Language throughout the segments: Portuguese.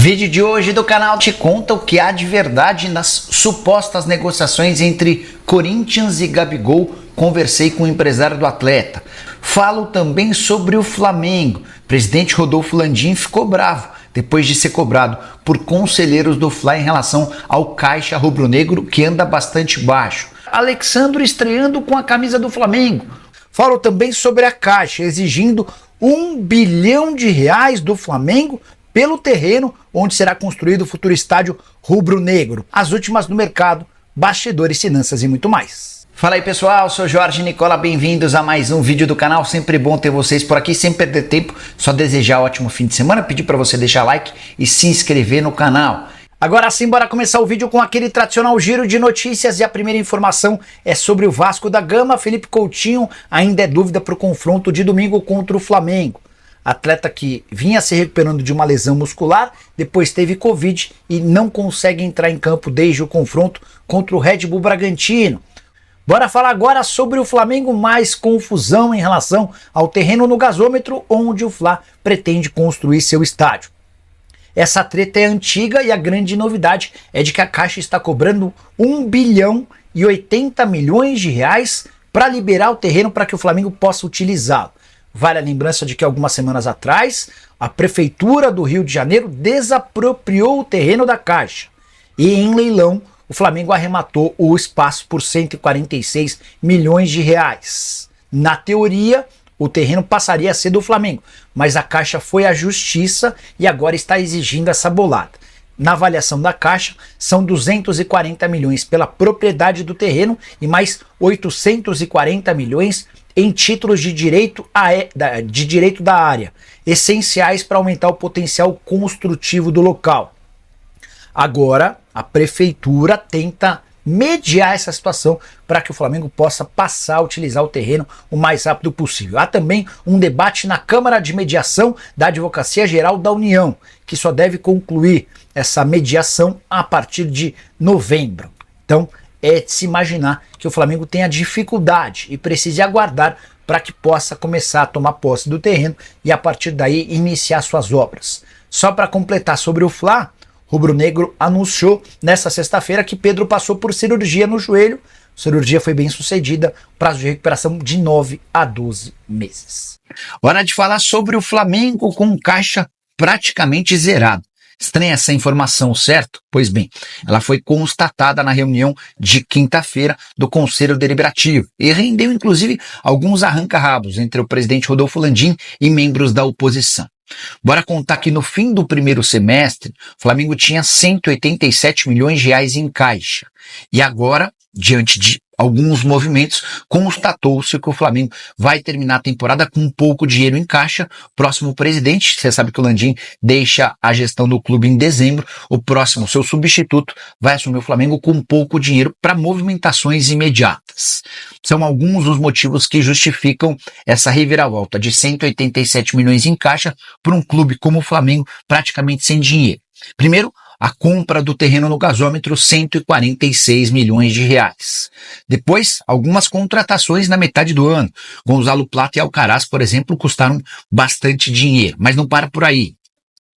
Vídeo de hoje do canal te conta o que há de verdade nas supostas negociações entre Corinthians e Gabigol. Conversei com o empresário do atleta. Falo também sobre o Flamengo. O presidente Rodolfo Landim ficou bravo depois de ser cobrado por conselheiros do Fla em relação ao caixa rubro-negro, que anda bastante baixo. Alexandro estreando com a camisa do Flamengo. Falo também sobre a Caixa exigindo R$1 bilhão do Flamengo pelo terreno onde será construído o futuro estádio rubro-negro. As últimas no mercado, bastidores, finanças e muito mais. Fala aí pessoal, sou Jorge Nicola, bem-vindos a mais um vídeo do canal. Sempre bom ter vocês por aqui, sem perder tempo, só desejar um ótimo fim de semana, pedir para você deixar like e se inscrever no canal. Agora sim, bora começar o vídeo com aquele tradicional giro de notícias e a primeira informação é sobre o Vasco da Gama. Felipe Coutinho ainda é dúvida para o confronto de domingo contra o Flamengo. Atleta que vinha se recuperando de uma lesão muscular, depois teve Covid e não consegue entrar em campo desde o confronto contra o Red Bull Bragantino. Bora falar agora sobre o Flamengo, mais confusão em relação ao terreno no gasômetro onde o Fla pretende construir seu estádio. Essa treta é antiga e a grande novidade é de que a Caixa está cobrando R$1 bilhão para liberar o terreno para que o Flamengo possa utilizá-lo. Vale a lembrança de que algumas semanas atrás, a Prefeitura do Rio de Janeiro desapropriou o terreno da Caixa. E em leilão, o Flamengo arrematou o espaço por R$146 milhões. Na teoria, o terreno passaria a ser do Flamengo, mas a Caixa foi à Justiça e agora está exigindo essa bolada. Na avaliação da Caixa, são 240 milhões pela propriedade do terreno e mais 840 milhões em títulos de direito da área, essenciais para aumentar o potencial construtivo do local. Agora, a Prefeitura tenta mediar essa situação para que o Flamengo possa passar a utilizar o terreno o mais rápido possível. Há também um debate na Câmara de Mediação da Advocacia Geral da União, que só deve concluir essa mediação a partir de novembro. Então, é de se imaginar que o Flamengo tenha dificuldade e precise aguardar para que possa começar a tomar posse do terreno e a partir daí iniciar suas obras. Só para completar sobre o Fla, o rubro-negro anunciou nesta sexta-feira que Pedro passou por cirurgia no joelho. A cirurgia foi bem sucedida, prazo de recuperação de 9 a 12 meses. Hora de falar sobre o Flamengo com caixa praticamente zerado. Estranha essa informação, certo? Pois bem, ela foi constatada na reunião de quinta-feira do Conselho Deliberativo e rendeu inclusive alguns arranca-rabos entre o presidente Rodolfo Landim e membros da oposição. Bora contar que no fim do primeiro semestre, o Flamengo tinha R$187 milhões em caixa. E agora, diante de alguns movimentos, constatou-se que o Flamengo vai terminar a temporada com pouco dinheiro em caixa. Próximo presidente, você sabe que o Landim deixa a gestão do clube em dezembro, o próximo, seu substituto, vai assumir o Flamengo com pouco dinheiro para movimentações imediatas. São alguns dos motivos que justificam essa reviravolta de R$187 milhões em caixa para um clube como o Flamengo praticamente sem dinheiro. Primeiro, a compra do terreno no gasômetro, R$146 milhões. Depois, algumas contratações na metade do ano. Gonzalo Plata e Alcaraz, por exemplo, custaram bastante dinheiro, mas não para por aí.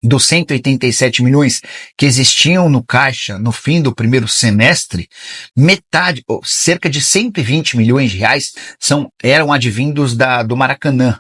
Dos 187 milhões que existiam no caixa no fim do primeiro semestre, metade, ou cerca de R$120 milhões eram advindos do Maracanã,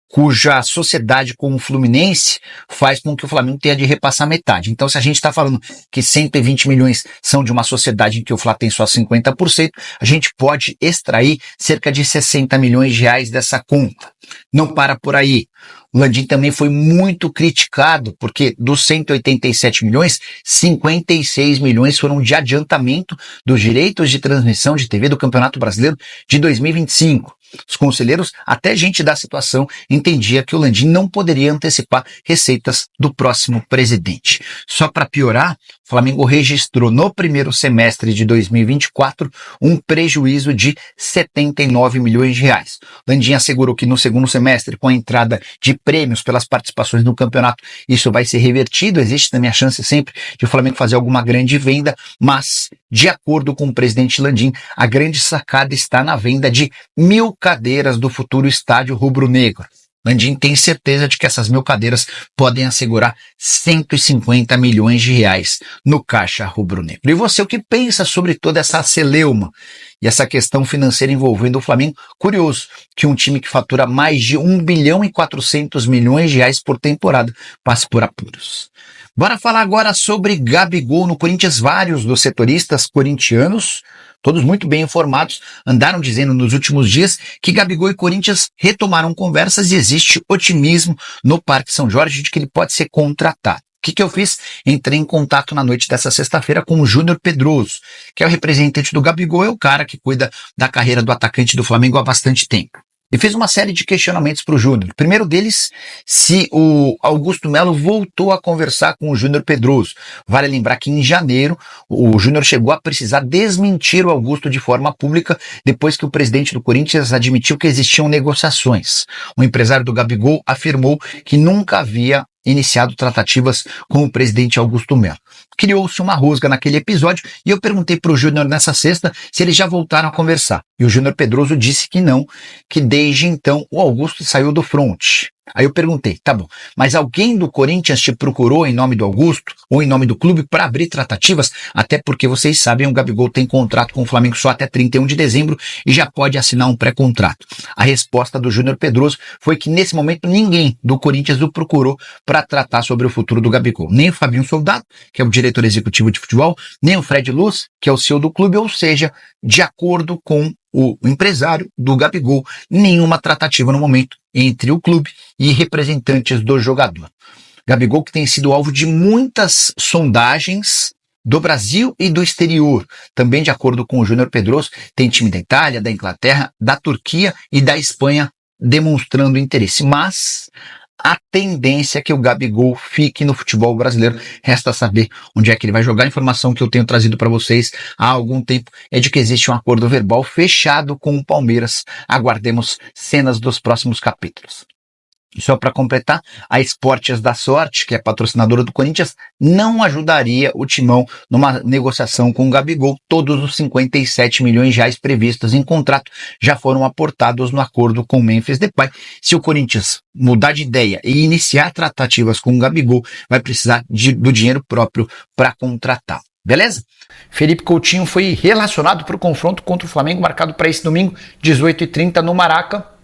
cuja sociedade com o Fluminense faz com que o Flamengo tenha de repassar metade. Então, se a gente está falando que 120 milhões são de uma sociedade em que o Fla tem só 50%, a gente pode extrair cerca de R$60 milhões dessa conta. Não para por aí. O Landim também foi muito criticado, porque dos 187 milhões, 56 milhões foram de adiantamento dos direitos de transmissão de TV do Campeonato Brasileiro de 2025. Os conselheiros, até gente da situação, entendia que o Landim não poderia antecipar receitas do próximo presidente. Só para piorar, o Flamengo registrou no primeiro semestre de 2024 um prejuízo de R$79 milhões. Landim assegurou que no segundo semestre, com a entrada de prêmios pelas participações no campeonato, isso vai ser revertido. Existe também a chance sempre de o Flamengo fazer alguma grande venda, mas, de acordo com o presidente Landim, a grande sacada está na venda de 1.000 cadeiras do futuro estádio rubro-negro. Landim tem certeza de que essas 1.000 cadeiras podem assegurar 150 milhões de reais no caixa rubro-negro. E você, o que pensa sobre toda essa celeuma e essa questão financeira envolvendo o Flamengo? Curioso que um time que fatura mais de 1 bilhão e 400 milhões de reais por temporada passe por apuros. Bora falar agora sobre Gabigol no Corinthians. Vários dos setoristas corintianos, todos muito bem informados, andaram dizendo nos últimos dias que Gabigol e Corinthians retomaram conversas e existe otimismo no Parque São Jorge de que ele pode ser contratado. O que eu fiz? Entrei em contato na noite dessa sexta-feira com o Júnior Pedroso, que é o representante do Gabigol, é o cara que cuida da carreira do atacante do Flamengo há bastante tempo. E fez uma série de questionamentos para o Júnior. O primeiro deles, se o Augusto Melo voltou a conversar com o Júnior Pedroso. Vale lembrar que em janeiro o Júnior chegou a precisar desmentir o Augusto de forma pública depois que o presidente do Corinthians admitiu que existiam negociações. O empresário do Gabigol afirmou que nunca havia iniciado tratativas com o presidente Augusto Melo. Criou-se uma rusga naquele episódio e eu perguntei para o Júnior nessa sexta se eles já voltaram a conversar. E o Júnior Pedroso disse que não, que desde então o Augusto saiu do front. Aí eu perguntei, tá bom, mas alguém do Corinthians te procurou em nome do Augusto ou em nome do clube para abrir tratativas? Até porque vocês sabem, o Gabigol tem contrato com o Flamengo só até 31 de dezembro e já pode assinar um pré-contrato. A resposta do Júnior Pedroso foi que nesse momento ninguém do Corinthians o procurou para tratar sobre o futuro do Gabigol. Nem o Fabinho Soldado, que é o diretor executivo de futebol, nem o Fred Luz, que é o CEO do clube, ou seja, de acordo com o empresário do Gabigol, nenhuma tratativa no momento entre o clube e representantes do jogador. Gabigol que tem sido alvo de muitas sondagens do Brasil e do exterior. Também de acordo com o Júnior Pedroso, tem time da Itália, da Inglaterra, da Turquia e da Espanha demonstrando interesse. Mas a tendência é que o Gabigol fique no futebol brasileiro. Resta saber onde é que ele vai jogar. A informação que eu tenho trazido para vocês há algum tempo é de que existe um acordo verbal fechado com o Palmeiras. Aguardemos cenas dos próximos capítulos. E só para completar, a Esportes da Sorte, que é patrocinadora do Corinthians, não ajudaria o Timão numa negociação com o Gabigol. Todos os 57 milhões de reais previstos em contrato já foram aportados no acordo com o Memphis Depay. Se o Corinthians mudar de ideia e iniciar tratativas com o Gabigol, vai precisar do dinheiro próprio para contratar. Beleza? Felipe Coutinho foi relacionado para o confronto contra o Flamengo, marcado para esse domingo, 18h30 no Maraca.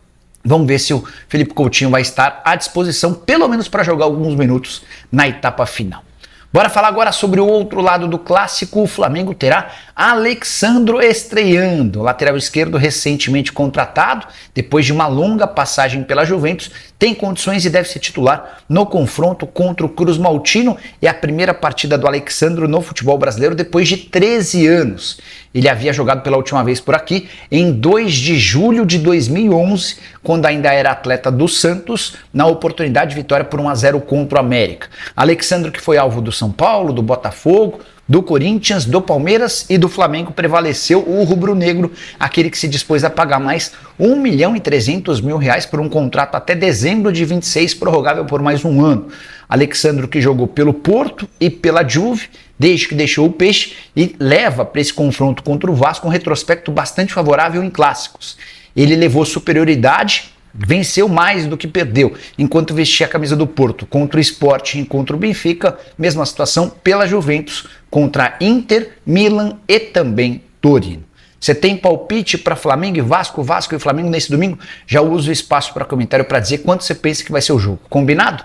Vamos ver se o Felipe Coutinho vai estar à disposição, pelo menos para jogar alguns minutos na etapa final. Bora falar agora sobre o outro lado do clássico. O Flamengo terá Alexandro estreando, lateral esquerdo recentemente contratado, depois de uma longa passagem pela Juventus, tem condições e deve ser titular no confronto contra o Cruz Maltino. É a primeira partida do Alexandro no futebol brasileiro depois de 13 anos. Ele havia jogado pela última vez por aqui em 2 de julho de 2011, quando ainda era atleta do Santos, na oportunidade de vitória por 1-0 contra o América. Alexandro, que foi alvo do São Paulo, do Botafogo, do Corinthians, do Palmeiras e do Flamengo, prevaleceu o rubro-negro, aquele que se dispôs a pagar mais R$1.300.000 por um contrato até dezembro de 26, prorrogável por mais um ano. Alexandro, que jogou pelo Porto e pela Juve, desde que deixou o Peixe, e leva para esse confronto contra o Vasco um retrospecto bastante favorável em clássicos. Ele levou superioridade, venceu mais do que perdeu, enquanto vestia a camisa do Porto contra o Sport e contra o Benfica, mesma situação pela Juventus, contra Inter, Milan e também Torino. Você tem palpite para Flamengo e Vasco, Vasco e Flamengo nesse domingo? Já uso o espaço para comentário para dizer quanto você pensa que vai ser o jogo. Combinado?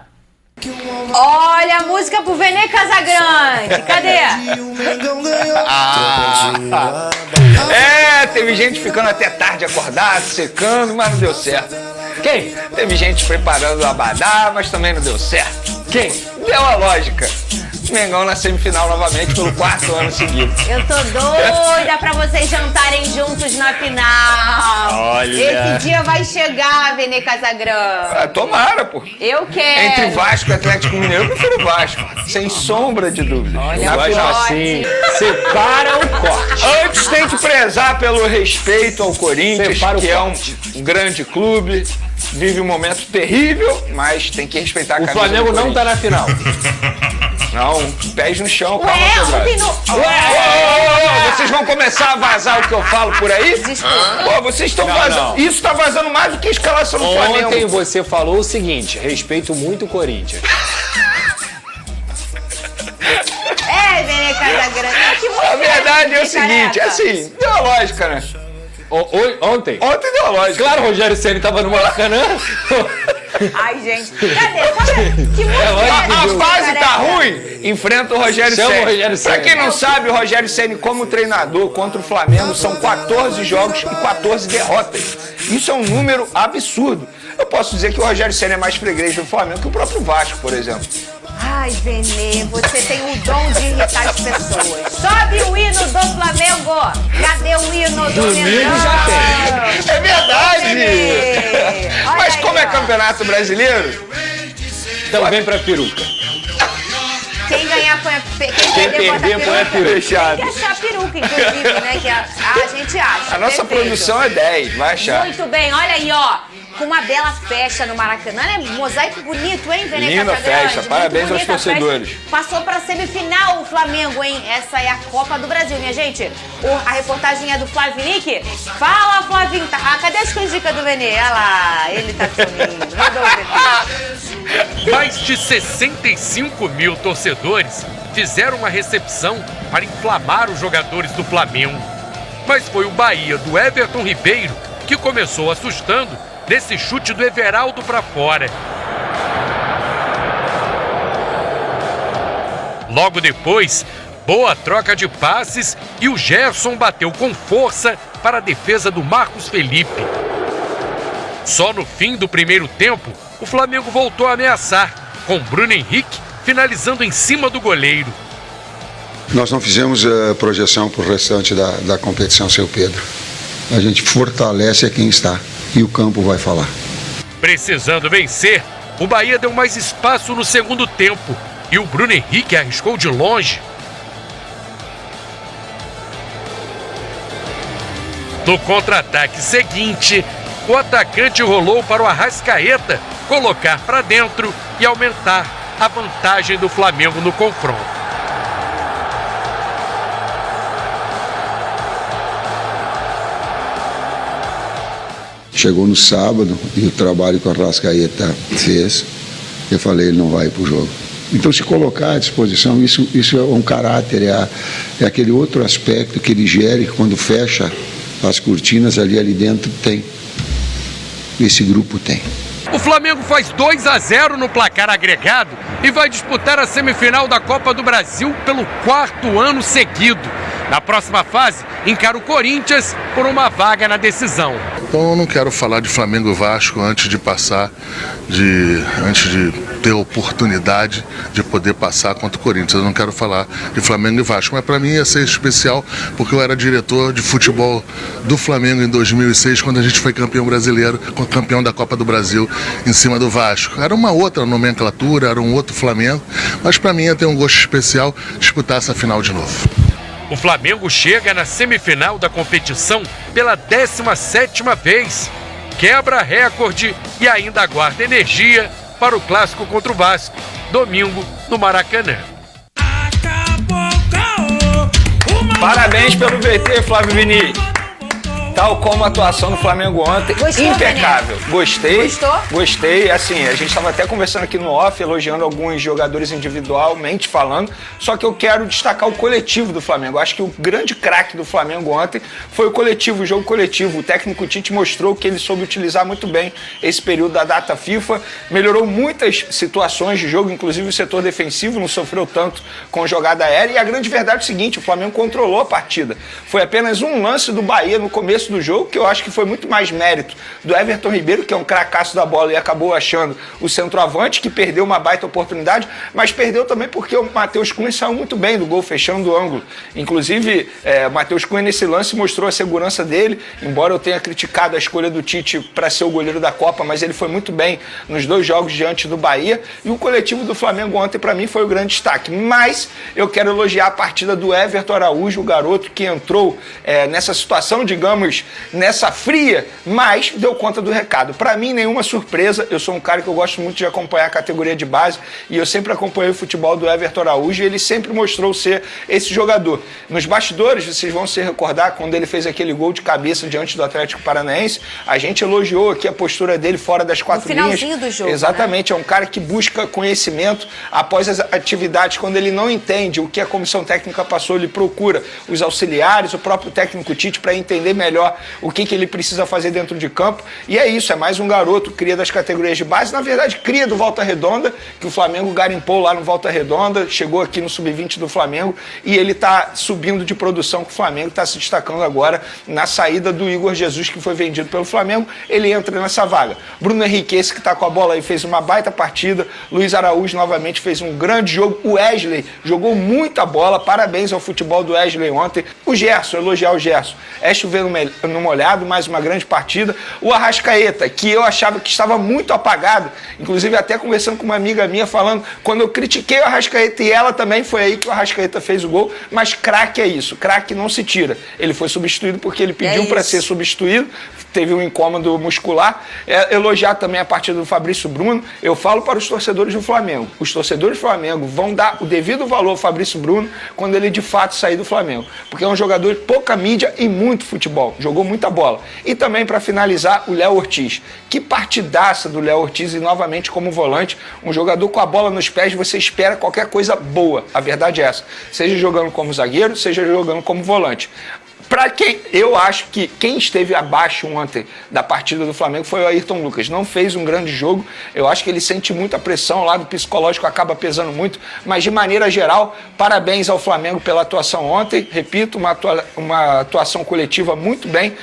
Olha a música pro Vene Casagrande. Cadê? Teve gente ficando até tarde acordado, secando, mas não deu certo. Quem? Teve gente preparando o abadá, mas também não deu certo. Quem? Deu a lógica. Mengão na semifinal novamente pelo 4º ano seguido. Eu tô doida pra vocês jantarem juntos na final. Olha. Esse dia vai chegar, Vene Casagrande. Tomara, pô. Eu quero. Entre Vasco e Atlético Mineiro, eu prefiro o Vasco. Sem sombra de dúvida. Olha, gosto assim. Separa o corte. Antes tem que prezar pelo respeito ao Corinthians, que é um grande clube. Vive um momento terrível, mas tem que respeitar a camisa do Corinthians. O Flamengo não tá na final. Não, pés no chão, Ué, calma, quebrado. ontem no... Vocês vão começar a vazar o que eu falo por aí? Pô, vocês estão vazando. não. Isso tá vazando mais do que a escalação do Flamengo. Ontem você falou o seguinte: respeito muito o Corinthians. Vene Casagrande. Que A verdade é o seguinte, é essa? assim, deu a lógica, né? Ontem? Ontem deu a lógica. Claro, o Rogério Ceni tava no Maracanã. Ai, gente. Cadê? Que música A fase tá ruim, enfrenta o Rogério Chama o Ceni. Rogério Pra Ceni. quem não sabe, o Rogério Ceni como treinador contra o Flamengo são 14 jogos e 14 derrotas. Isso é um número absurdo. Eu posso dizer que o Rogério Ceni é mais freguês do Flamengo que o próprio Vasco, por exemplo. Ai, Vene, você tem o dom de irritar as pessoas. Sobe o hino do Flamengo. Cadê o hino do Mengão? já tem. É verdade! Vene. Olha Mas aí, como é ó. campeonato brasileiro, Então vem pra peruca. Quem ganhar põe a Quem perder põe a peruca. fechado. Tem que achar a peruca, inclusive, né? Que a gente acha. A nossa Perfeito. produção é 10, vai achar. Muito bem, olha aí, ó. Com uma bela festa no Maracanã, né? Mosaico bonito, hein, Vene Linda Casagrande? festa, Muito parabéns aos bonita a festa. torcedores. Passou pra semifinal o Flamengo, hein? Essa é a Copa do Brasil, minha gente. A reportagem é do Flavinique. Fala, Flavinho. Cadê as canjicas do Vene? Olha lá, ele tá sorrindo. Mandou o Vene. Mais de 65 mil torcedores fizeram uma recepção para inflamar os jogadores do Flamengo. Mas foi o Bahia do Everton Ribeiro que começou assustando nesse chute do Everaldo para fora. Logo depois, boa troca de passes e o Gerson bateu com força para a defesa do Marcos Felipe. Só no fim do primeiro tempo, o Flamengo voltou a ameaçar, com Bruno Henrique finalizando em cima do goleiro. Nós não fizemos projeção para o restante da competição, seu Pedro. A gente fortalece quem está e o campo vai falar. Precisando vencer, o Bahia deu mais espaço no segundo tempo e o Bruno Henrique arriscou de longe. No contra-ataque seguinte, o atacante rolou para o Arrascaeta colocar para dentro e aumentar a vantagem do Flamengo no confronto. Chegou no sábado e o trabalho que o Arrascaeta fez, eu falei, ele não vai para o jogo. Então, se colocar à disposição, isso é um caráter, é aquele outro aspecto que ele gere quando fecha as cortinas ali dentro tem. Esse grupo tem. O Flamengo faz 2-0 no placar agregado e vai disputar a semifinal da Copa do Brasil pelo 4º ano seguido. Na próxima fase, encara o Corinthians por uma vaga na decisão. Então eu não quero falar de Flamengo e Vasco antes de ter a oportunidade de poder passar contra o Corinthians. Eu não quero falar de Flamengo e Vasco, mas para mim ia ser especial porque eu era diretor de futebol do Flamengo em 2006, quando a gente foi campeão brasileiro, campeão da Copa do Brasil em cima do Vasco. Era uma outra nomenclatura, era um outro Flamengo, mas para mim ia ter um gosto especial disputar essa final de novo. O Flamengo chega na semifinal da competição pela 17ª vez, quebra recorde e ainda aguarda energia para o clássico contra o Vasco, domingo no Maracanã. Parabéns pelo VT, Flávio Vini. Tal como a atuação do Flamengo ontem, Gostou, impecável. Gostei. Gostou? Gostei. Assim, a gente estava até conversando aqui no off, elogiando alguns jogadores individualmente falando, só que eu quero destacar o coletivo do Flamengo. Eu acho que o grande craque do Flamengo ontem foi o coletivo, o jogo coletivo. O técnico Tite mostrou que ele soube utilizar muito bem esse período da data FIFA, melhorou muitas situações de jogo, inclusive o setor defensivo não sofreu tanto com jogada aérea, e a grande verdade é o seguinte, o Flamengo controlou a partida. Foi apenas um lance do Bahia no começo do jogo, que eu acho que foi muito mais mérito do Everton Ribeiro, que é um cracaço da bola e acabou achando o centroavante, que perdeu uma baita oportunidade, mas perdeu também porque o Matheus Cunha saiu muito bem do gol, fechando o ângulo. Inclusive, o Matheus Cunha nesse lance mostrou a segurança dele, embora eu tenha criticado a escolha do Tite para ser o goleiro da Copa, mas ele foi muito bem nos 2 jogos diante do Bahia, e o coletivo do Flamengo ontem para mim foi o grande destaque. Mas eu quero elogiar a partida do Everton Araújo, o garoto que entrou nessa situação, digamos, jogos nessa fria, mas deu conta do recado. Para mim, nenhuma surpresa. Eu sou um cara que eu gosto muito de acompanhar a categoria de base e eu sempre acompanhei o futebol do Everton Araújo e ele sempre mostrou ser esse jogador. Nos bastidores, vocês vão se recordar, quando ele fez aquele gol de cabeça diante do Atlético Paranaense, a gente elogiou aqui a postura dele fora das quatro linhas. No finalzinho do jogo, exatamente, né? É um cara que busca conhecimento após as atividades. Quando ele não entende o que a comissão técnica passou, ele procura os auxiliares, o próprio técnico Tite, para entender melhor o que ele precisa fazer dentro de campo. E é isso, é mais um garoto, cria das categorias de base, na verdade cria do Volta Redonda, que o Flamengo garimpou lá no Volta Redonda, chegou aqui no Sub-20 do Flamengo e ele está subindo de produção, que o Flamengo está se destacando agora na saída do Igor Jesus, que foi vendido pelo Flamengo, ele entra nessa vaga. Bruno Henrique, esse que está com a bola aí, fez uma baita partida, Luiz Araújo novamente fez um grande jogo, o Wesley jogou muita bola, parabéns ao futebol do Wesley ontem, o Gerson, elogiar o Gerson, é chover no molhado, mais uma grande partida, o Arrascaeta, que eu achava que estava muito apagado, inclusive até conversando com uma amiga minha, falando, quando eu critiquei o Arrascaeta e ela também, foi aí que o Arrascaeta fez o gol, mas craque é isso, craque não se tira, ele foi substituído porque ele pediu para ser substituído, teve um incômodo muscular. Elogiar também a partida do Fabrício Bruno. Eu falo para os torcedores do Flamengo. Os torcedores do Flamengo vão dar o devido valor ao Fabrício Bruno quando ele de fato sair do Flamengo. Porque é um jogador de pouca mídia e muito futebol. Jogou muita bola. E também, para finalizar, o Léo Ortiz. Que partidaça do Léo Ortiz e novamente como volante. Um jogador com a bola nos pés, você espera qualquer coisa boa. A verdade é essa. Seja jogando como zagueiro, seja jogando como volante. Para quem, eu acho que quem esteve abaixo ontem da partida do Flamengo foi o Ayrton Lucas. Não fez um grande jogo, eu acho que ele sente muita pressão, o lado psicológico acaba pesando muito, mas de maneira geral, parabéns ao Flamengo pela atuação ontem, repito, uma atuação coletiva muito bem.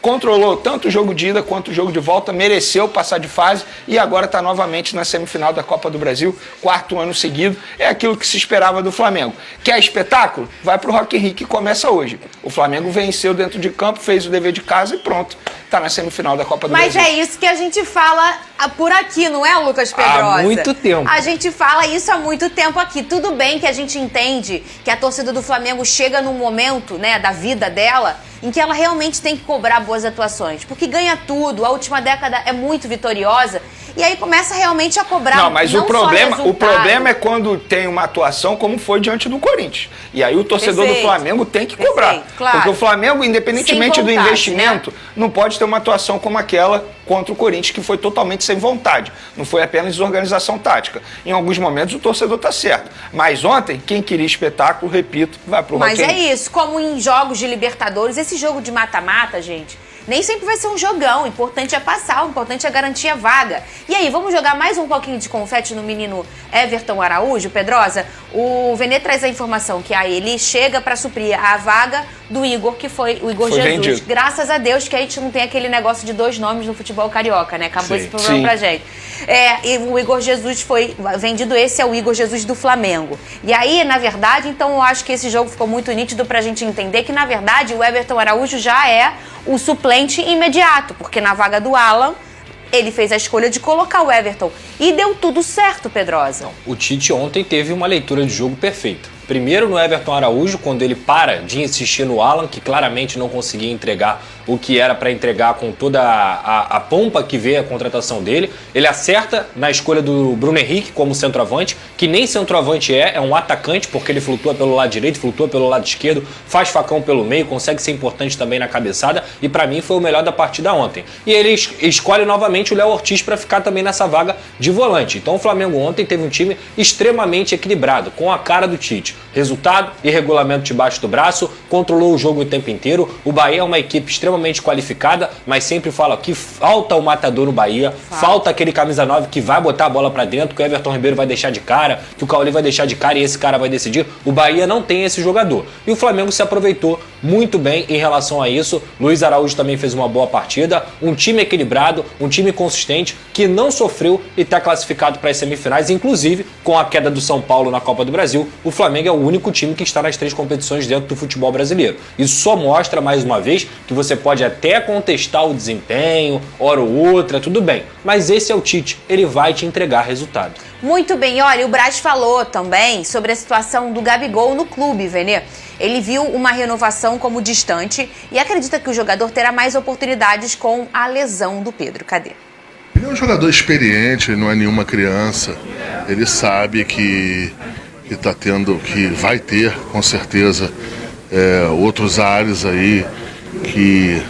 Controlou tanto o jogo de ida quanto o jogo de volta, mereceu passar de fase e agora está novamente na semifinal da Copa do Brasil, 4º ano seguido. É aquilo que se esperava do Flamengo. Quer espetáculo? Vai pro Rock in Rio, que começa hoje. O Flamengo venceu dentro de campo, fez o dever de casa e pronto. Está na semifinal da Copa do Brasil. Mas é isso que a gente fala por aqui, não é, Lucas Pedrosa? Há muito tempo. A gente fala isso há muito tempo aqui. Tudo bem que a gente entende que a torcida do Flamengo chega num momento, né, da vida dela em que ela realmente tem que cobrar boas atuações, porque ganha tudo, a última década é muito vitoriosa, e aí começa realmente a cobrar. Não, mas o problema é quando tem uma atuação como foi diante do Corinthians. E aí o torcedor do Flamengo tem que cobrar. Claro. Porque o Flamengo, independentemente do investimento, não pode ter uma atuação como aquela contra o Corinthians, que foi totalmente sem vontade. Não foi apenas desorganização tática. Em alguns momentos o torcedor está certo. Mas ontem, quem queria espetáculo, repito, vai pro Rock in Rio. Mas é isso, como em jogos de Libertadores, esse jogo de mata-mata, gente, nem sempre vai ser um jogão. O importante é passar, o importante é garantir a vaga. E aí, vamos jogar mais um pouquinho de confete no menino Everton Araújo, Pedrosa? O Vene traz a informação que aí ele chega para suprir a vaga do Igor, que foi o Igor Jesus. Vendido. Graças a Deus que a gente não tem aquele negócio de 2 nomes no futebol carioca, né? Acabou esse problema pra gente. E o Igor Jesus foi vendido, esse é o Igor Jesus do Flamengo. E aí, na verdade, então eu acho que esse jogo ficou muito nítido pra gente entender que, na verdade, o Everton Araújo já é o suplente imediato, porque na vaga do Alan, ele fez a escolha de colocar o Everton. E deu tudo certo, Pedrosa. Não, o Tite ontem teve uma leitura de jogo perfeita. Primeiro no Everton Araújo, quando ele para de insistir no Alan, que claramente não conseguia entregar o que era para entregar com toda a pompa que veio a contratação dele. Ele acerta na escolha do Bruno Henrique como centroavante, que nem centroavante é um atacante, porque ele flutua pelo lado direito, flutua pelo lado esquerdo, faz facão pelo meio, consegue ser importante também na cabeçada, e para mim foi o melhor da partida ontem. E ele escolhe novamente o Léo Ortiz para ficar também nessa vaga de volante. Então o Flamengo ontem teve um time extremamente equilibrado, com a cara do Tite. Resultado e regulamento debaixo do braço, controlou o jogo o tempo inteiro. O Bahia é uma equipe extremamente qualificada, mas sempre falo aqui, falta o matador no Bahia, falta aquele camisa 9 que vai botar a bola pra dentro, que o Everton Ribeiro vai deixar de cara, que o Cauli vai deixar de cara e esse cara vai decidir. O Bahia não tem esse jogador. E o Flamengo se aproveitou muito bem em relação a isso. Luiz Araújo também fez uma boa partida, um time equilibrado, um time consistente, que não sofreu e está classificado para as semifinais, inclusive com a queda do São Paulo na Copa do Brasil. O Flamengo é o único time que está nas 3 competições dentro do futebol brasileiro. Isso só mostra, mais uma vez, que você pode até contestar o desempenho, hora ou outra, tudo bem. Mas esse é o Tite, ele vai te entregar resultado. Muito bem, olha, o Braz falou também sobre a situação do Gabigol no clube, Vene. Ele viu uma renovação como distante e acredita que o jogador terá mais oportunidades com a lesão do Pedro. Cadê? Ele é um jogador experiente, não é nenhuma criança. Ele sabe que vai ter, com certeza, outros ares aí que,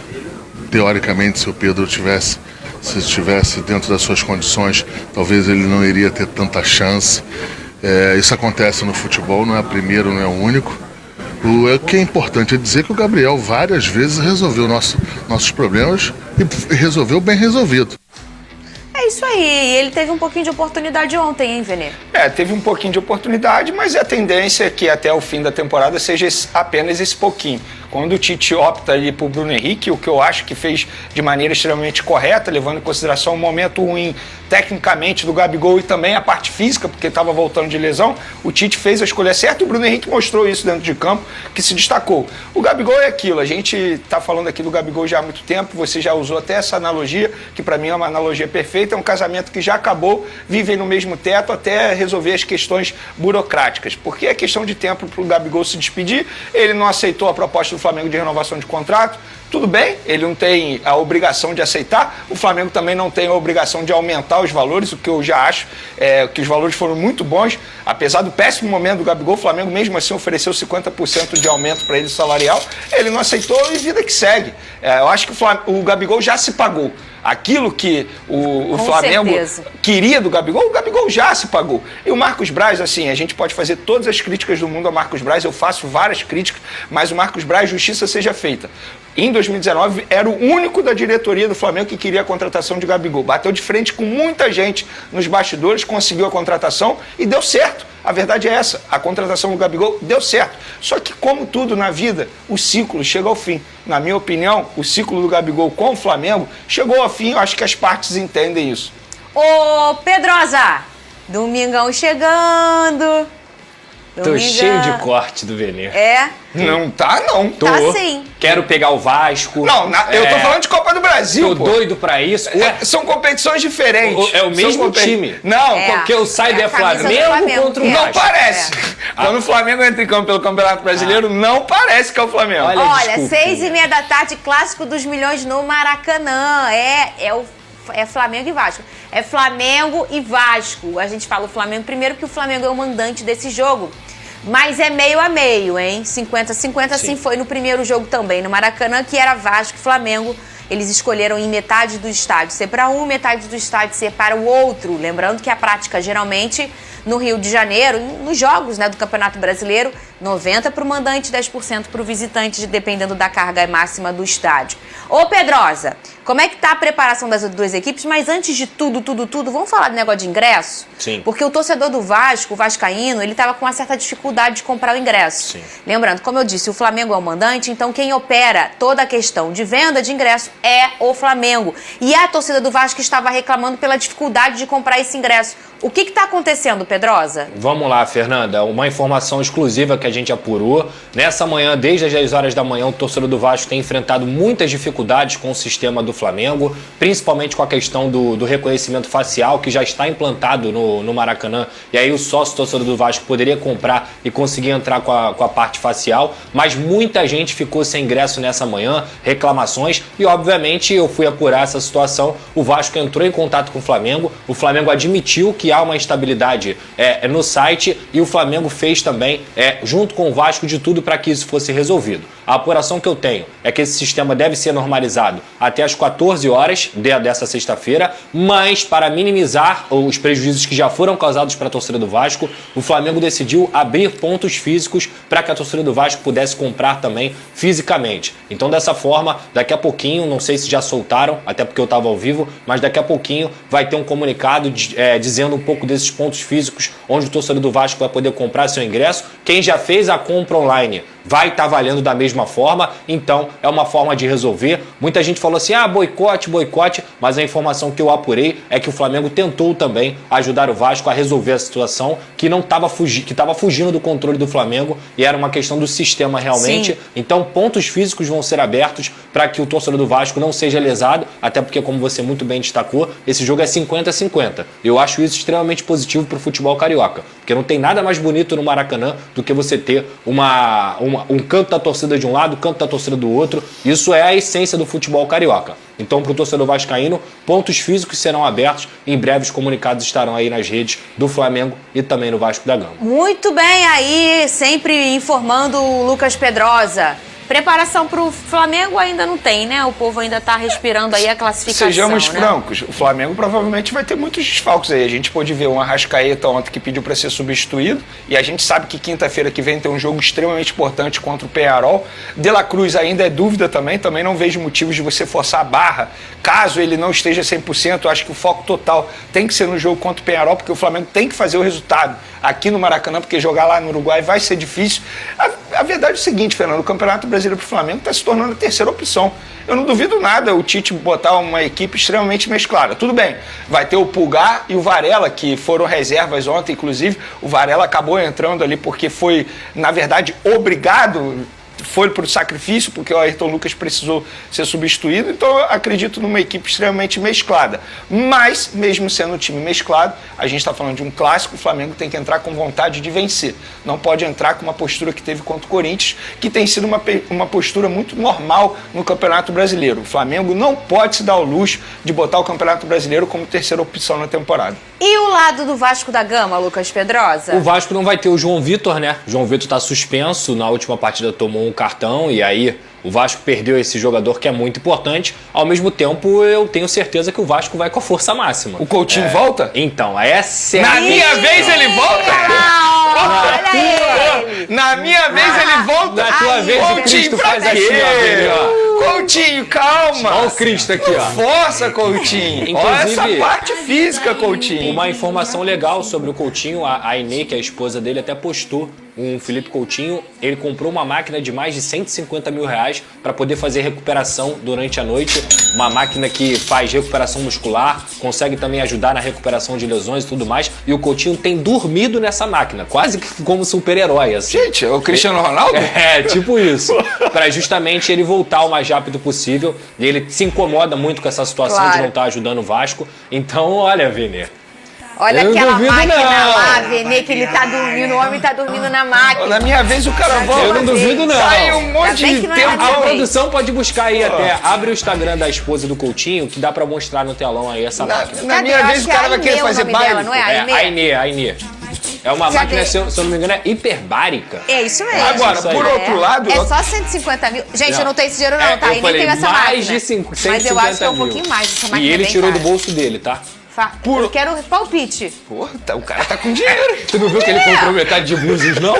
teoricamente, se o Pedro se estivesse dentro das suas condições, talvez ele não iria ter tanta chance. Isso acontece no futebol, não é o primeiro, não é o único. O que é importante é dizer que o Gabriel várias vezes resolveu nossos problemas e resolveu bem resolvido. É isso aí, ele teve um pouquinho de oportunidade ontem, hein, Vene? Teve um pouquinho de oportunidade, mas a tendência é que até o fim da temporada seja apenas esse pouquinho. Quando o Tite opta ali pro Bruno Henrique, o que eu acho que fez de maneira extremamente correta, levando em consideração o momento ruim tecnicamente do Gabigol e também a parte física, porque estava voltando de lesão, o Tite fez a escolha certa e o Bruno Henrique mostrou isso dentro de campo, que se destacou. O Gabigol é aquilo, a gente está falando aqui do Gabigol já há muito tempo, você já usou até essa analogia, que para mim é uma analogia perfeita, é um casamento que já acabou, vivem no mesmo teto até resolver as questões burocráticas, porque é questão de tempo para o Gabigol se despedir, ele não aceitou a proposta do Flamengo de renovação de contrato, tudo bem, ele não tem a obrigação de aceitar, o Flamengo também não tem a obrigação de aumentar os valores, o que eu já acho que os valores foram muito bons, apesar do péssimo momento do Gabigol, o Flamengo mesmo assim ofereceu 50% de aumento para ele salarial, ele não aceitou e vida que segue. Eu acho que o Gabigol já se pagou. Aquilo que o Flamengo queria do Gabigol, o Gabigol já se pagou. E o Marcos Braz, assim, a gente pode fazer todas as críticas do mundo ao Marcos Braz, eu faço várias críticas, mas o Marcos Braz, justiça seja feita. Em 2019, era o único da diretoria do Flamengo que queria a contratação de Gabigol. Bateu de frente com muita gente nos bastidores, conseguiu a contratação e deu certo. A verdade é essa, a contratação do Gabigol deu certo. Só que, como tudo na vida, o ciclo chega ao fim. Na minha opinião, o ciclo do Gabigol com o Flamengo chegou ao fim, eu acho que as partes entendem isso. Ô, Pedrosa, domingão chegando. Tô cheio de corte do Vene. Não tá, não. Tá sim. Quero pegar o Vasco. Não, eu tô falando de Copa do Brasil, Tô doido pra isso. São competições diferentes. É o mesmo time. Não, porque o Saido é Flamengo contra o Vasco. Não parece. Quando o Flamengo entra em campo pelo Campeonato Brasileiro, não parece que é o Flamengo. Olha, 6h30 da tarde, Clássico dos Milhões no Maracanã. É Flamengo e Vasco. É Flamengo e Vasco. A gente fala o Flamengo primeiro porque o Flamengo é o mandante desse jogo. Mas é meio a meio, hein? 50-50, assim foi no primeiro jogo também, no Maracanã, que era Vasco e Flamengo. Eles escolheram em metade do estádio ser para um, metade do estádio ser para o outro. Lembrando que a prática, geralmente, no Rio de Janeiro, nos jogos, né, do Campeonato Brasileiro, 90% para o mandante, 10% para o visitante, dependendo da carga máxima do estádio. Ô, Pedrosa, como é que tá a preparação das duas equipes? Mas antes de tudo, vamos falar do negócio de ingresso? Sim. Porque o torcedor do Vasco, o vascaíno, ele estava com uma certa dificuldade de comprar o ingresso. Sim. Lembrando, como eu disse, o Flamengo é o mandante, então quem opera toda a questão de venda de ingresso é o Flamengo. E a torcida do Vasco estava reclamando pela dificuldade de comprar esse ingresso. O que está acontecendo, Pedrosa? Vamos lá, Fernanda. Uma informação exclusiva que a gente apurou. Nessa manhã, desde as 10 horas da manhã, o torcedor do Vasco tem enfrentado muitas dificuldades com o sistema do Flamengo, principalmente com a questão do reconhecimento facial, que já está implantado no Maracanã. E aí o sócio torcedor do Vasco poderia comprar e conseguir entrar com a parte facial. Mas muita gente ficou sem ingresso nessa manhã, reclamações. E, obviamente, eu fui apurar essa situação. O Vasco entrou em contato com o Flamengo admitiu que há uma instabilidade no site e o Flamengo fez também, junto com o Vasco, de tudo para que isso fosse resolvido. A apuração que eu tenho é que esse sistema deve ser normalizado até às 14 horas dessa sexta-feira, mas para minimizar os prejuízos que já foram causados para a torcida do Vasco, o Flamengo decidiu abrir pontos físicos para que a torcida do Vasco pudesse comprar também fisicamente. Então, dessa forma, daqui a pouquinho, não sei se já soltaram, até porque eu estava ao vivo, mas daqui a pouquinho vai ter um comunicado dizendo um pouco desses pontos físicos onde o torcedor do Vasco vai poder comprar seu ingresso. Quem já fez a compra online vai estar valendo da mesma forma, então é uma forma de resolver. Muita gente falou assim, boicote, mas a informação que eu apurei é que o Flamengo tentou também ajudar o Vasco a resolver a situação que não estava fugindo do controle do Flamengo e era uma questão do sistema realmente. Sim. Então pontos físicos vão ser abertos para que o torcedor do Vasco não seja lesado, até porque, como você muito bem destacou, esse jogo é 50-50. Eu acho isso extremamente positivo para o futebol carioca, porque não tem nada mais bonito no Maracanã do que você ter um canto da torcida de um lado, canto da torcida do outro. Isso é a essência do futebol carioca. Então, para o torcedor vascaíno, pontos físicos serão abertos. Em breve, os comunicados estarão aí nas redes do Flamengo e também no Vasco da Gama. Muito bem aí, sempre informando o Lucas Pedrosa. Preparação para o Flamengo ainda não tem, né? O povo ainda está respirando aí a classificação. Sejamos francos, o Flamengo provavelmente vai ter muitos desfalques aí. A gente pôde ver um Arrascaeta ontem que pediu para ser substituído, e a gente sabe que quinta-feira que vem tem um jogo extremamente importante contra o Peñarol. De La Cruz ainda é dúvida também não vejo motivos de você forçar a barra. Caso ele não esteja 100%, eu acho que o foco total tem que ser no jogo contra o Peñarol, porque o Flamengo tem que fazer o resultado aqui no Maracanã, porque jogar lá no Uruguai vai ser difícil. A verdade é o seguinte, Fernando, o Campeonato Brasileiro para o Flamengo está se tornando a terceira opção. Eu não duvido nada o Tite botar uma equipe extremamente mesclada. Tudo bem, vai ter o Pulgar e o Varela, que foram reservas ontem, inclusive. O Varela acabou entrando ali porque foi, na verdade, obrigado, foi para o sacrifício, porque o Ayrton Lucas precisou ser substituído. Então eu acredito numa equipe extremamente mesclada. Mas, mesmo sendo um time mesclado, a gente está falando de um clássico, o Flamengo tem que entrar com vontade de vencer. Não pode entrar com uma postura que teve contra o Corinthians, que tem sido uma postura muito normal no Campeonato Brasileiro. O Flamengo não pode se dar o luxo de botar o Campeonato Brasileiro como terceira opção na temporada. E o lado do Vasco da Gama, Lucas Pedrosa? O Vasco não vai ter o João Vitor, né? O João Vitor está suspenso, na última partida tomou um cartão e aí o Vasco perdeu esse jogador que é muito importante. Ao mesmo tempo, eu tenho certeza que o Vasco vai com a força máxima. O Coutinho volta? Então, essa é Na minha vez ele volta? Na minha vez ele volta? Na tua vez o Cristo faz assim, ó. Coutinho, calma. Olha o Cristo aqui, ó. Força, Coutinho. Olha essa parte física, Coutinho. Uma informação legal sobre o Coutinho, a Inê, que é a esposa dele, até postou um Felipe Coutinho. Ele comprou uma máquina de mais de 150 mil reais para poder fazer recuperação durante a noite. Uma máquina que faz recuperação muscular, consegue também ajudar na recuperação de lesões e tudo mais. E o Coutinho tem dormido nessa máquina, quase que como super-herói, assim. Gente, é o Cristiano Ronaldo? É, tipo isso. Para justamente ele voltar o mais rápido possível. E ele se incomoda muito com essa situação de não estar ajudando o Vasco. Então, olha, Vini. Olha aquela máquina lá, Vene, que ele tá dormindo, o homem tá dormindo na máquina. Na minha vez o cara volta. Eu não duvido, não. Sai um monte de tempo. A produção pode buscar aí até. Abre o Instagram da esposa do Coutinho, que dá pra mostrar no telão aí essa máquina. Na minha vez o cara vai querer fazer baile. Não é a Inê. É uma máquina, se eu não me engano, é hiperbárica. É isso mesmo. Agora, por outro lado... É só 150 mil. Gente, eu não tenho esse dinheiro não, tá? E nem tenho essa máquina. Mais de 150 mil. Mas eu acho que é um pouquinho mais. Essa máquina e ele tirou do bolso dele, tá? Eu quero palpite. Porra, o cara tá com dinheiro. Tu não viu que ele comprou metade de blusas, não?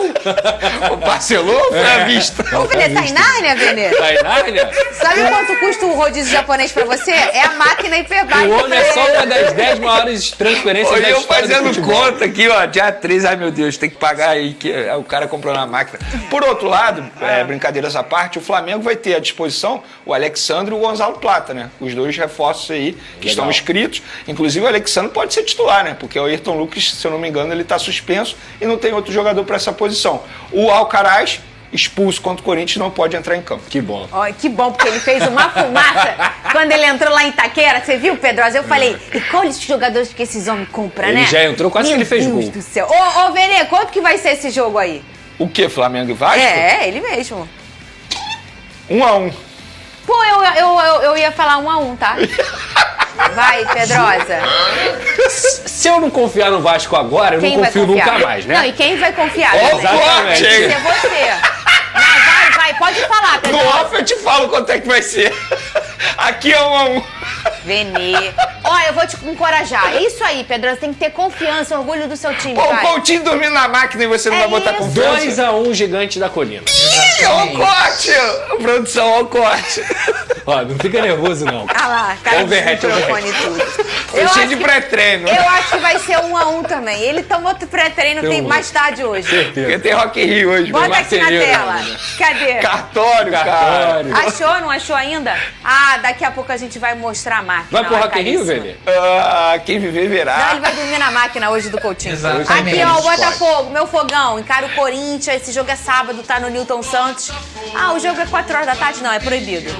Parcelou? Foi à vista. Ô, Vene, tá em Nárnia, Vene? Tá em Nárnia? Sabe quanto custa o rodízio japonês pra você? É a máquina hiperbárica. O homem é só uma das 10 maiores transferências da história do fazendo conta aqui, ó, dia 3, ai meu Deus, tem que pagar aí, que o cara comprou na máquina. Por outro lado, brincadeiras à parte, o Flamengo vai ter à disposição o Alexandre e o Gonzalo Plata, né? Os dois reforços aí que estão inscritos. Inclusive o Alexandre pode ser titular, né? Porque o Ayrton Lucas, se eu não me engano, ele está suspenso e não tem outro jogador para essa posição. O Alcaraz, expulso contra o Corinthians, não pode entrar em campo. Que bom. Oh, que bom, porque ele fez uma fumaça quando ele entrou lá em Itaquera. Você viu, Pedrosa? Eu falei, e qual os jogadores que esses homens compram, né? Ele já entrou, quase que ele fez gol. Meu Deus do céu. Ô, Vene, quanto que vai ser esse jogo aí? O quê? Flamengo e Vasco? É, ele mesmo. 1-1. Pô, eu ia falar 1-1, tá? Vai, Pedrosa. Se eu não confiar no Vasco agora, eu não confio nunca mais, né? Não, e quem vai confiar? Exatamente. Tem que ser você. Vai, pode falar, Pedrosa. No off eu te falo quanto é que vai ser. Aqui é 1-1. Vene. Ó, eu vou te encorajar. É isso aí, Pedro. Você tem que ter confiança, orgulho do seu time. Pô, vai. o Coutinho dormindo na máquina e você não vai botar isso. confiança? 2-1 Gigante da Colina. Ih, ó o corte! Produção, ó o corte. Ó, não fica nervoso, não. Ah lá, cara de Overhead, microfone e tudo. Foi cheio de pré-treino. Eu acho que vai ser 1-1 também. Ele tomou pré-treino tem mais tarde hoje. Porque tem Rock in Rio hoje. Bota meu. aqui na Marceneiro, tela. né? Cadê? Cartório, cara. Cartório. Achou? Não achou ainda? Ah, daqui a pouco a gente vai mostrar a máquina. Vai pro lá, Rock in Rio, caríssima. Vene? Quem viver Não, verá. ele vai dormir na máquina hoje do Coutinho. Exatamente. Aqui, ó, o Botafogo, meu fogão, encara o Corinthians, esse jogo é sábado, tá no Newton Santos. Ah, o jogo é 4 horas da tarde? Não, é proibido.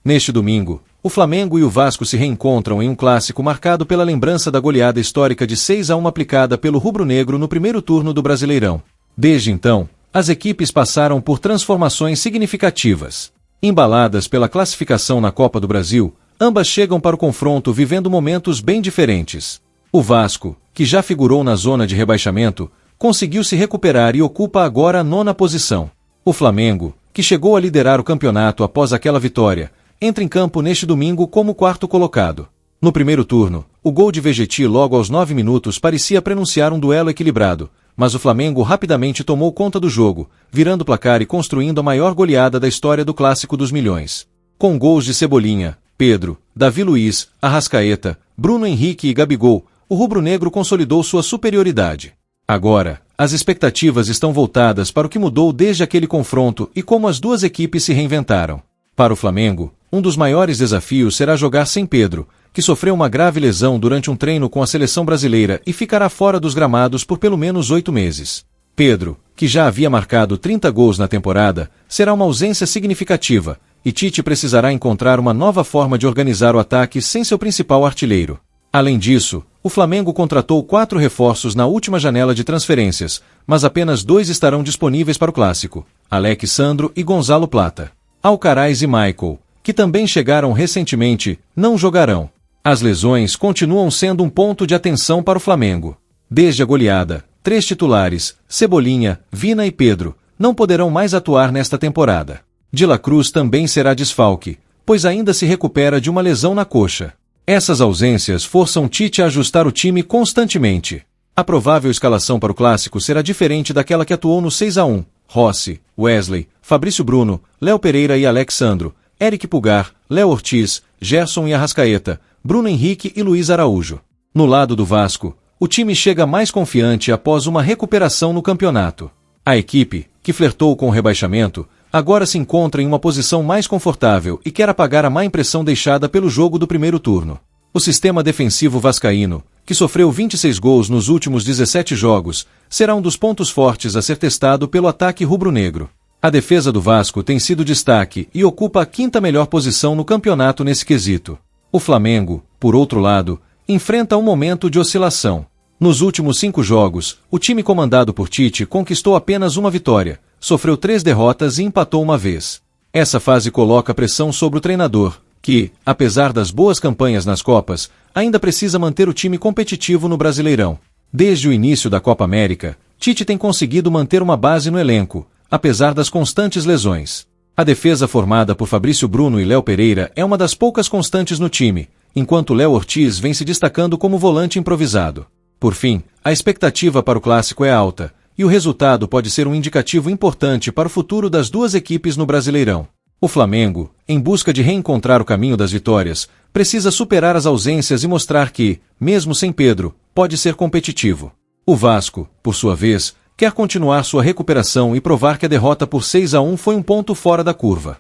Neste domingo, o Flamengo e o Vasco se reencontram em um clássico marcado pela lembrança da goleada histórica de 6-1 aplicada pelo rubro-negro no primeiro turno do Brasileirão. Desde então, as equipes passaram por transformações significativas. Embaladas pela classificação na Copa do Brasil, ambas chegam para o confronto vivendo momentos bem diferentes. O Vasco, que já figurou na zona de rebaixamento, conseguiu se recuperar e ocupa agora a 9ª posição. O Flamengo, que chegou a liderar o campeonato após aquela vitória, entra em campo neste domingo como 4º colocado. No primeiro turno, o gol de Vegetti logo aos 9 minutos parecia prenunciar um duelo equilibrado, mas o Flamengo rapidamente tomou conta do jogo, virando o placar e construindo a maior goleada da história do Clássico dos Milhões. Com gols de Cebolinha, Pedro, Davi Luiz, Arrascaeta, Bruno Henrique e Gabigol, o rubro-negro consolidou sua superioridade. Agora, as expectativas estão voltadas para o que mudou desde aquele confronto e como as duas equipes se reinventaram. Para o Flamengo, um dos maiores desafios será jogar sem Pedro, que sofreu uma grave lesão durante um treino com a seleção brasileira e ficará fora dos gramados por pelo menos 8 meses. Pedro, que já havia marcado 30 gols na temporada, será uma ausência significativa, e Tite precisará encontrar uma nova forma de organizar o ataque sem seu principal artilheiro. Além disso, o Flamengo contratou 4 reforços na última janela de transferências, mas apenas 2 estarão disponíveis para o Clássico: Alex Sandro e Gonzalo Plata. Alcaraz e Michael, que também chegaram recentemente, não jogarão. As lesões continuam sendo um ponto de atenção para o Flamengo. Desde a goleada, 3 titulares, Cebolinha, Vina e Pedro, não poderão mais atuar nesta temporada. De La Cruz também será desfalque, pois ainda se recupera de uma lesão na coxa. Essas ausências forçam Tite a ajustar o time constantemente. A provável escalação para o Clássico será diferente daquela que atuou no 6-1. Rossi, Wesley, Fabrício Bruno, Léo Pereira e Alex Sandro, Eric Pulgar, Léo Ortiz, Gerson e Arrascaeta, Bruno Henrique e Luiz Araújo. No lado do Vasco, o time chega mais confiante após uma recuperação no campeonato. A equipe, que flertou com o rebaixamento, agora se encontra em uma posição mais confortável e quer apagar a má impressão deixada pelo jogo do primeiro turno. O sistema defensivo vascaíno, que sofreu 26 gols nos últimos 17 jogos, será um dos pontos fortes a ser testado pelo ataque rubro-negro. A defesa do Vasco tem sido destaque e ocupa a 5ª melhor posição no campeonato nesse quesito. O Flamengo, por outro lado, enfrenta um momento de oscilação. Nos últimos 5 jogos, o time comandado por Tite conquistou apenas uma vitória, sofreu 3 derrotas e empatou uma vez. Essa fase coloca pressão sobre o treinador, que, apesar das boas campanhas nas Copas, ainda precisa manter o time competitivo no Brasileirão. Desde o início da Copa América, Tite tem conseguido manter uma base no elenco, apesar das constantes lesões. A defesa formada por Fabrício Bruno e Léo Pereira é uma das poucas constantes no time, enquanto Léo Ortiz vem se destacando como volante improvisado. Por fim, a expectativa para o Clássico é alta, e o resultado pode ser um indicativo importante para o futuro das duas equipes no Brasileirão. O Flamengo, em busca de reencontrar o caminho das vitórias, precisa superar as ausências e mostrar que, mesmo sem Pedro, pode ser competitivo. O Vasco, por sua vez, quer continuar sua recuperação e provar que a derrota por 6-1 foi um ponto fora da curva.